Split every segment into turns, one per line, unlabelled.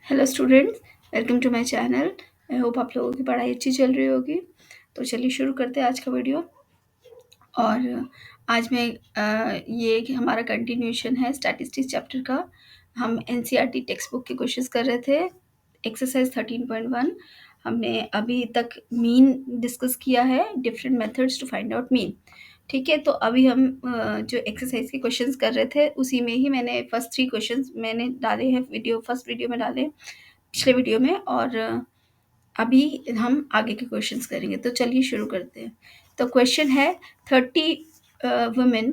Hello students, welcome to my channel. I hope आप लोगों की पढ़ाई अच्छी चल रही होगी। तो चलिए शुरू करते हैं आज का वीडियो। और आज मैं ये कि हमारा कंटिन्यूशन है स्टैटिस्टिक्स चैप्टर का। हम एनसीईआरटी टेक्स्ट बुक के क्वेश्चंस कर रहे थे। एक्सरसाइज 13.1 हमने अभी तक मीन डिस्कस किया है, different methods to find out mean. ठीक है, तो अभी हम जो एक्सरसाइज के क्वेश्चंस कर रहे थे उसी में ही मैंने फर्स्ट 3 क्वेश्चंस मैंने डाले हैं फर्स्ट वीडियो में डाले पिछले वीडियो में। और अभी हम आगे के क्वेश्चंस करेंगे। तो चलिए शुरू करते हैं। तो क्वेश्चन है 30 women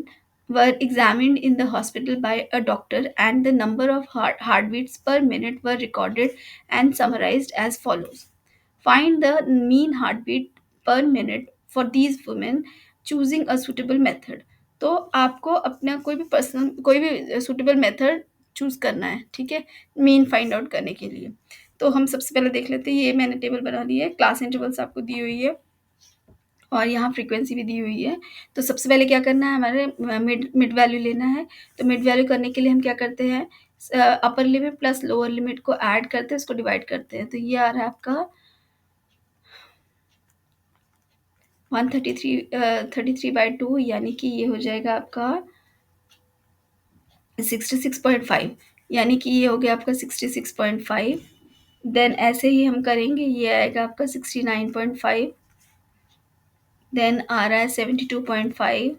were examined in the hospital by a doctor and the number of heartbeats per minute were recorded and summarized as follows. Find the mean heartbeat per minute for these women choosing a suitable method. तो आपको अपना कोई भी suitable method choose करना है, ठीक है, mean find out करने के लिए। तो हम सबसे पहले देख लेते हैं। ये मैंने टेबल बना ली है, क्लास इंटरवल्स आपको दी हुई है और यहाँ फ्रीक्वेंसी भी दी हुई है। तो सबसे पहले क्या करना है, हमारे मिड मिड वैल्यू लेना है। तो मिड वैल्यू करने के लिए हम क्या करते हैं, upper limit plus lower limit को ऐड करते हैं, उसको डिवाइड करते हैं। तो ये आ रहा है आपका 133/2, यानी कि ये हो जाएगा आपका 66.5, यानी कि ये हो गया आपका 66.5। देन ऐसे ही हम करेंगे, ये आएगा आपका 69.5। देन आ रहा है 72.5।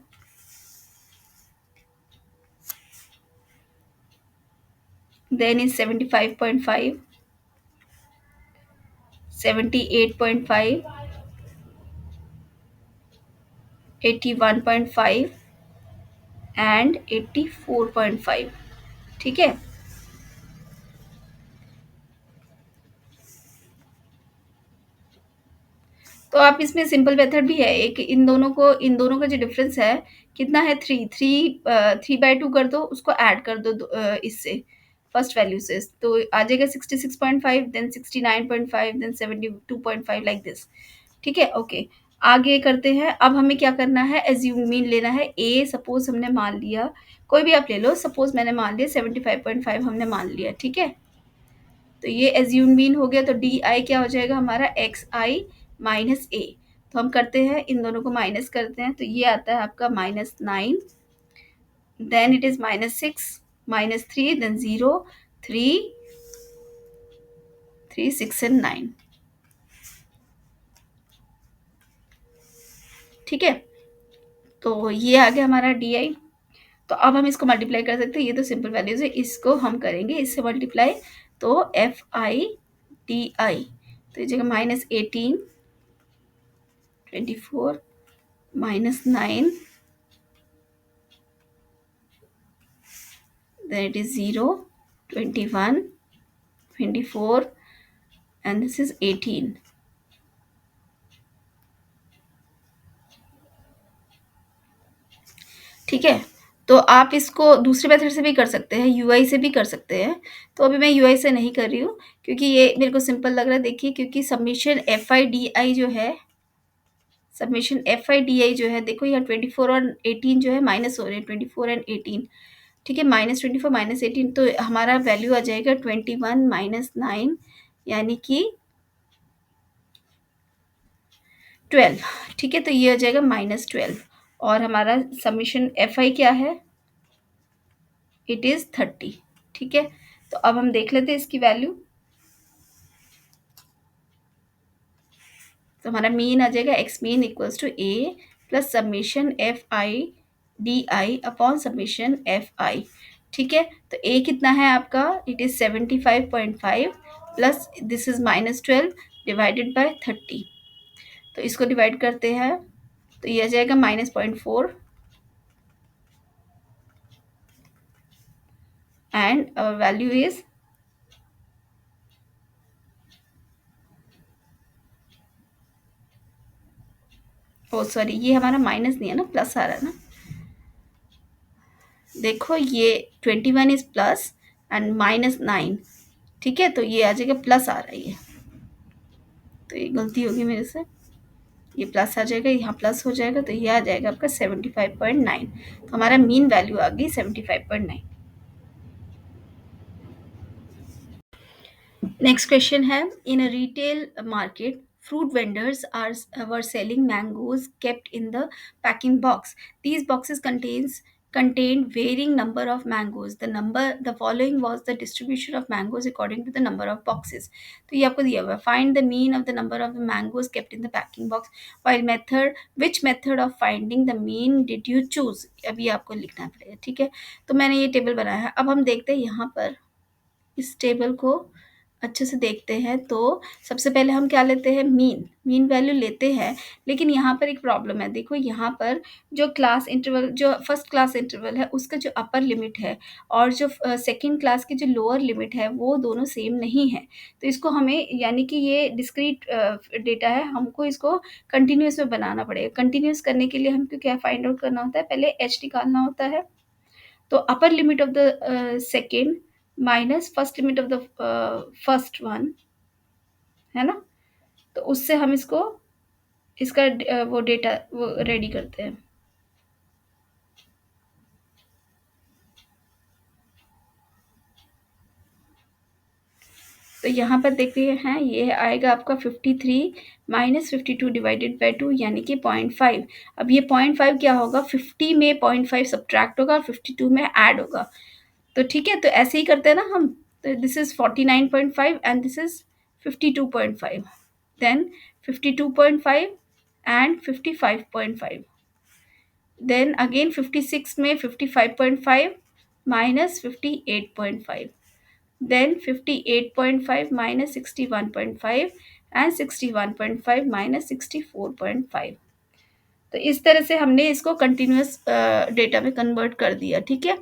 Then is 75.5, 78.5, 81.5 and 84.5। ठीक है, तो आप इसमें सिंपल मेथड भी है एक। इन दोनों का जो डिफरेंस है कितना है, 3 कर दो, उसको ऐड कर दो इससे फर्स्ट वैल्यू से, तो आ जाएगा 66.5, देन 69.5, देन 72.5, लाइक दिस। ठीक है, ओके। आगे करते हैं। अब हमें क्या करना है, एज्यूम मीन लेना है। ए सपोज हमने मान लिया, कोई भी आप ले लो, सपोज मैंने मान लिया 75.5 हमने मान लिया। ठीक है, तो ये एज्यूम मीन हो गया। तो डी आई क्या हो जाएगा हमारा, एक्स आई माइनस ए। तो हम करते हैं, इन दोनों को माइनस करते हैं, तो ये आता है आपका -9, then it is -6, -3, then 0, 3, 3, 6 and 9। ठीक है, तो ये आ गया हमारा डी आई। तो अब हम इसको मल्टीप्लाई कर सकते हैं, ये तो सिंपल वैल्यूज है, इसको हम करेंगे इससे मल्टीप्लाई। तो एफ आई डी आई, तो ये जगह -18, 24, -9, then it is 0, 21, 24 and this is 18। ठीक है, तो आप इसको दूसरे मेथड से भी कर सकते हैं, यूआई से भी कर सकते हैं। तो अभी मैं यूआई से नहीं कर रही हूँ क्योंकि ये मेरे को सिंपल लग रहा है। देखिए, क्योंकि सबमिशन एफ आई डी आई जो है, देखो यहाँ 24 और 18 जो है माइनस हो रहे हैं, 24 एंड 18। ठीक है, -24 -18, तो हमारा वैल्यू आ जाएगा 21 -9, यानी कि 12। ठीक है, तो ये आ जाएगा -12। और हमारा सबमिशन एफ आई क्या है, इट इज़ 30। ठीक है, तो अब हम देख लेते हैं इसकी वैल्यू। तो हमारा मीन आ जाएगा X mean equals to A plus summation F I D I upon summation F I. ठीक है, तो ए कितना है आपका, it is 75.5 plus this is -12 divided by 30। तो इसको डिवाइड करते हैं, तो ये आ जाएगा -0.4 and our value is sorry, ये हमारा माइनस नहीं है ना, प्लस आ रहा है ना। देखो, ये 21 इज प्लस एंड -9। ठीक है, तो ये आ जाएगा प्लस आ रहा है, तो ये गलती होगी मेरे से। ये प्लस आ जाएगा, यहाँ प्लस हो जाएगा, तो ये आ जाएगा आपका 75.9। तो हमारा मीन वैल्यू आ गई 75.9। नेक्स्ट क्वेश्चन है, in a retail market fruit vendors were selling mangoes kept in the packing box. These boxes contained varying number of mangoes. The following was the distribution of mangoes according to the number of boxes. तो ये आपको दिया हुआ है, find the mean of the number of mangoes kept in the packing box. Which method of finding the mean did you choose? अभी आपको लिखना पड़ेगा, ठीक है। तो मैंने ये टेबल बनाया है। अब हम देखते हैं यहाँ पर इस टेबल को अच्छे से देखते हैं। तो सबसे पहले हम क्या लेते हैं, मीन वैल्यू लेते हैं। लेकिन यहाँ पर एक प्रॉब्लम है, देखो यहाँ पर जो फर्स्ट क्लास इंटरवल है उसका जो अपर लिमिट है और जो सेकंड क्लास की जो लोअर लिमिट है वो दोनों सेम नहीं है। तो इसको हमें, यानी कि ये डिस्क्रीट डेटा है, हमको इसको कंटिन्यूस में बनाना पड़ेगा। कंटिन्यूस करने के लिए हमको क्या फाइंड आउट करना होता है, पहले एच निकालना होता है। तो upper limit of the second minus first limit of the first one, है ना। तो उससे हम इसका वो डेटा वो रेडी करते हैं। तो यहाँ पर देखते हैं, ये आएगा आपका 53 माइनस 52 डिवाइडेड बाई 2 यानी कि 0.5। अब ये 0.5 क्या होगा, 50 में 0.5 सब्ट्रैक्ट होगा और 52 में ऐड होगा। तो ठीक है, तो ऐसे ही करते हैं ना हम। तो this is 49.5 and this is 52.5, then 52.5 and 55.5, then again 56 में 55.5 minus 58.5, then 58.5 minus 61.5 and 61.5 minus 64.5। तो इस तरह से हमने इसको कंटिन्यूस डेटा में कन्वर्ट कर दिया, ठीक है।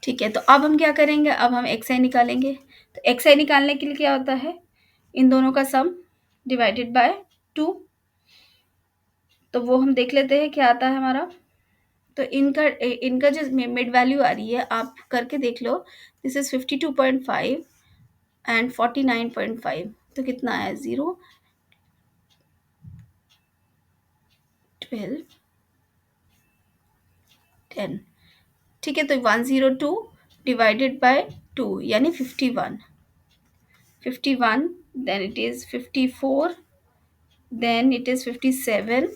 ठीक है, तो अब हम क्या करेंगे, अब हम एक्स आई निकालेंगे। तो एक्स आई निकालने के लिए क्या होता है, इन दोनों का सम डिवाइडेड बाय 2। तो वो हम देख लेते हैं क्या आता है हमारा। तो इनका जो मिड वैल्यू आ रही है आप करके देख लो, दिस इज 52.5 एंड 49.5। तो कितना है, 0, 12, 10। ठीक है, तो 102 डिवाइडेड बाय 2 यानी 51, then it is 54, then it is 57,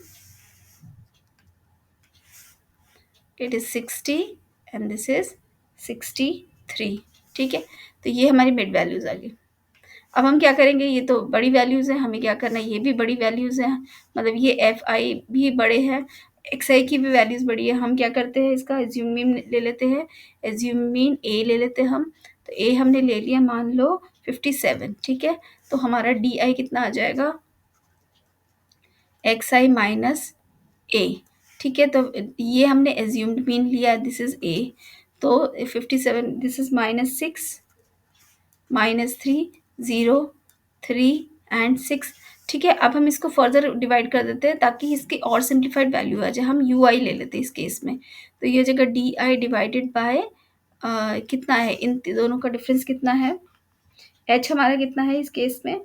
it is 60 and this is 63। ठीक है, तो ये हमारी मिड वैल्यूज आ गई। अब हम क्या करेंगे, ये तो बड़ी वैल्यूज़ हैं, हमें क्या करना है, ये भी बड़ी वैल्यूज़ हैं, मतलब ये एफ आई भी बड़े हैं, एक्स आई की भी वैल्यूज़ बड़ी है। हम क्या करते हैं, इसका एज्यूम मीन ले लेते हैं, एज्यूम मीन ए ले लेते हैं हम। तो ए हमने ले लिया, मान लो 57, ठीक है। तो हमारा डी आई कितना आ जाएगा, एक्स आई माइनस ए, ठीक है। तो ये हमने एज्यूम्ड मीन लिया, दिस इज ए। तो 57, दिस इज -6, -3, 0, 3 एंड 6। ठीक है, अब हम इसको फर्दर डिवाइड कर देते हैं ताकि इसकी और सिंप्लीफाइड वैल्यू आ जाए। हम यू आई ले लेते हैं इस केस में। तो ये जगह डी आई डिवाइडेड बाय कितना है, इन दोनों का डिफरेंस कितना है, एच हमारा कितना है इस केस में,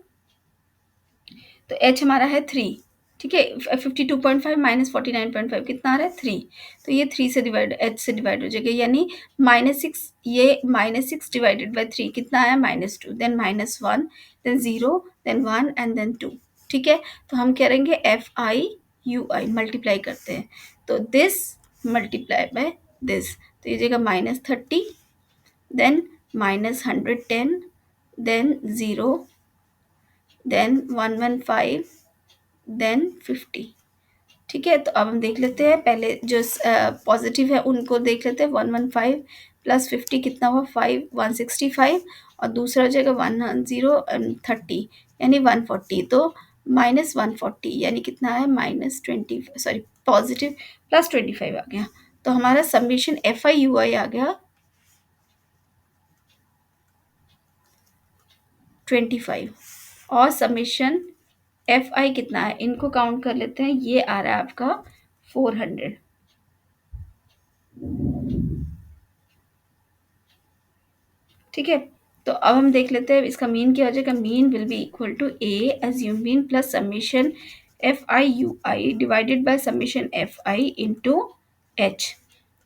तो एच हमारा है 3। ठीक है, 52.5 माइनस 49.5 कितना आ रहा है, 3। तो ये 3 से डिवाइड, एच से डिवाइड हो जाएगा, यानी -6, ये -6 डिवाइडेड बाय 3 कितना आया, -2, then -1, then 0, then 1 and then 2। ठीक है, तो हम करेंगे F I U I multiply करते हैं। तो दिस मल्टीप्लाई बाय दिस, तो ये जगह -30, देन -110, देन 0, देन 115, देन 50। ठीक है, तो अब हम देख लेते हैं, पहले जो पॉजिटिव है उनको देख लेते हैं। 115 प्लस 50 कितना हुआ, 165, और दूसरा हो जाएगा 1030 यानी 140। तो -140 यानी कितना है, -20, सॉरी पॉजिटिव +25 आ गया। तो हमारा समेशन एफ आई यू आई आ गया 25, और समेशन एफ आई कितना है, इनको काउंट कर लेते हैं, ये आ रहा है आपका 400। ठीक है, तो अब हम देख लेते हैं इसका मीन क्या हो जाएगा। Mean will be equal to A assumed mean plus summation F I U I divided by summation F I into H.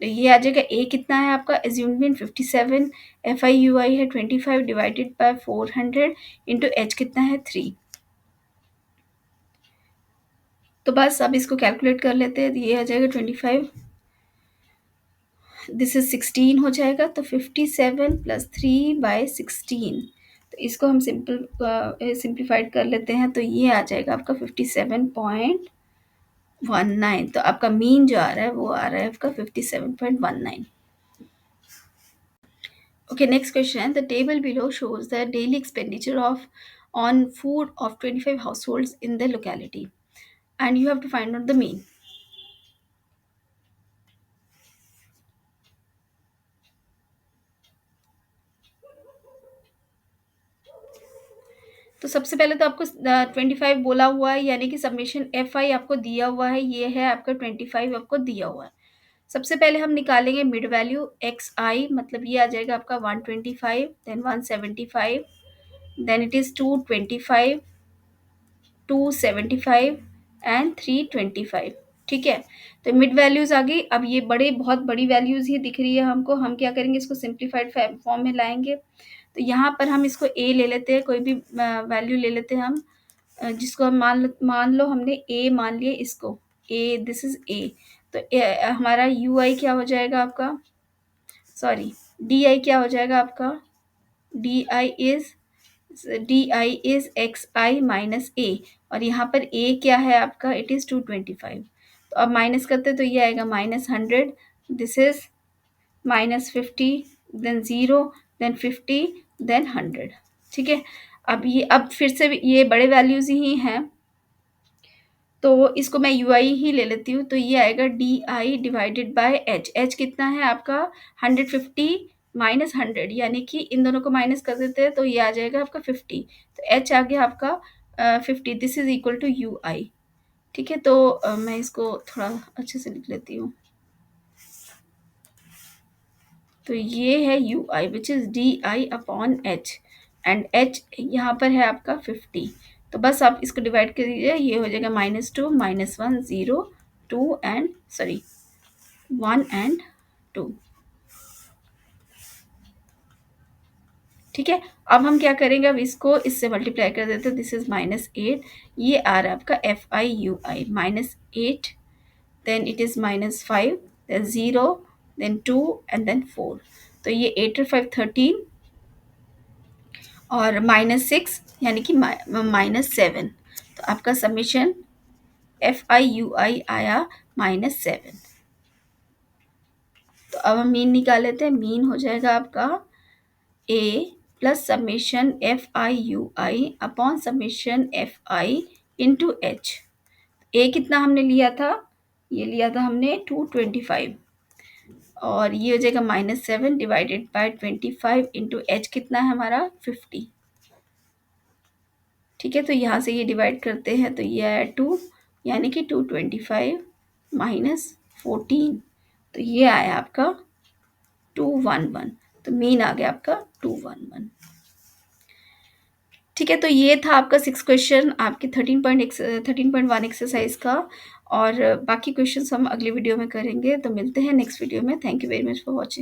तो ये आ जाएगा ए कितना है आपका, एज्यूम मीन 57, FIUI है 25 डिवाइडेड बाय 400 इंटू एच कितना है 3। तो बस अब इसको कैलकुलेट कर लेते हैं। तो ये आ जाएगा 25, दिस इज 16 हो जाएगा। तो 57 प्लस 3/16, तो इसको हम सिंप्लीफाइड कर लेते हैं। तो ये आ जाएगा आपका 57.19। तो आपका मीन जो आ रहा है वो आ रहा है आपका 57.19। Okay, next question. The table below shows the daily expenditure on food of 25 households in the locality, and you have to find out the mean. तो सबसे पहले तो आपको 25 बोला हुआ है, यानी कि समेशन FI आपको दिया हुआ है, ये है आपका 25 आपको दिया हुआ है। सबसे पहले हम निकालेंगे मिड वैल्यू XI, मतलब ये आ जाएगा आपका 125, then 175, then it is 225, 275 and 325। ठीक है, तो मिड वैल्यूज़ आ गई। अब ये बहुत बड़ी वैल्यूज़ ही दिख रही है हमको, हम क्या करेंगे, इसको सिंप्लीफाइड फॉर्म में लाएंगे। तो यहाँ पर हम इसको ए ले लेते हैं, कोई भी वैल्यू ले लेते हैं हम, जिसको हम मान लो हमने ए मान लिया इसको, ए, दिस इज ए। तो हमारा UI क्या हो जाएगा आपका, सॉरी DI क्या हो जाएगा आपका, DI इज XI माइनस ए, और यहाँ पर ए क्या है आपका, इट इज़ 225। तो अब माइनस करते तो ये आएगा -100, this is -50, then 0, then 50, then 100। ठीक है, अब फिर से ये बड़े वैल्यूज़ ही हैं, तो इसको मैं UI ही ले लेती हूँ। तो ये आएगा DI divided by H. H कितना है आपका 150 माइनस 100, यानी कि इन दोनों को माइनस कर देते हैं तो ये आ जाएगा आपका 50। तो एच आ गया आपका 50, this is equal to UI। ठीक है, तो मैं इसको थोड़ा अच्छे से लिख लेती हूँ। तो ये है UI which is DI upon H, and H यहाँ पर है आपका 50। तो बस आप इसको डिवाइड कर दीजिए, ये हो जाएगा -2, -1, 0, 2 एंड सॉरी 1 एंड 2। ठीक है, अब हम क्या करेंगे, अब इसको इससे मल्टीप्लाई कर देते हैं। दिस इज -8, ये आ रहा है आपका FIUI -8, then it is -5, then 0, then 2 and then 4। तो ये 8 और 5 13 और -6 यानी कि -7। तो आपका समीशन FIUI आया -7। तो अब हम मीन निकाल लेते हैं। मीन हो जाएगा आपका A plus summation FIUI upon summation FI into H. ए कितना हमने लिया था, ये लिया था हमने 225, और ये हो जाएगा -7 डिवाइडेड बाय 25 इंटू एच कितना है हमारा 50। ठीक है, तो यहाँ से ये डिवाइड करते हैं तो ये आया 2, यानी कि 225 माइनस 14, तो ये आया आपका 211। तो मीन आ गया आपका 211। ठीक है, तो ये था आपका 6 क्वेश्चन आपके 13.1 एक्सरसाइज का, और बाकी क्वेश्चंस हम अगली वीडियो में करेंगे। तो मिलते हैं नेक्स्ट वीडियो में। Thank you very much for watching.